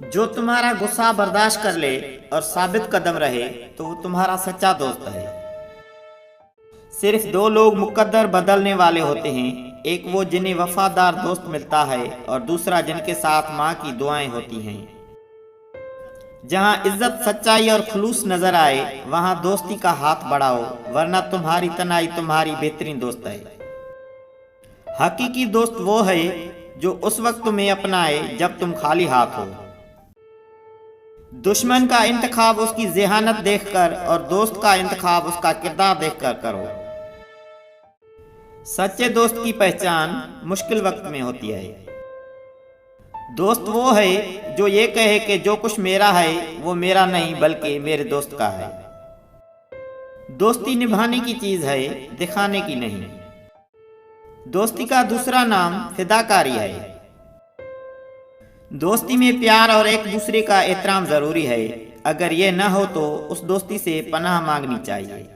जो तुम्हारा गुस्सा बर्दाश्त कर ले और साबित कदम रहे तो वो तुम्हारा सच्चा दोस्त है। सिर्फ दो लोग मुकद्दर बदलने वाले होते हैं, एक वो जिन्हें वफादार दोस्त मिलता है और दूसरा जिनके साथ माँ की दुआएं होती हैं। जहाँ इज्जत, सच्चाई और खुलूस नजर आए वहाँ दोस्ती का हाथ बढ़ाओ, वरना तुम्हारी तनाई तुम्हारी बेहतरीन दोस्त है। हकीकी दोस्त वो है जो उस वक्त तुम्हें अपनाए जब तुम खाली हाथ हो। दुश्मन का इंतखाब उसकी जेहानत देखकर और दोस्त का इंतखाब उसका किरदार देखकर करो। सच्चे दोस्त की पहचान मुश्किल वक्त में होती है। दोस्त वो है जो ये कहे कि जो कुछ मेरा है वो मेरा नहीं बल्कि मेरे दोस्त का है। दोस्ती निभाने की चीज है, दिखाने की नहीं। दोस्ती का दूसरा नाम फिदाकारी है। दोस्ती में प्यार और एक दूसरे का एहतराम जरूरी है। अगर ये न हो तो उस दोस्ती से पनाह मांगनी चाहिए।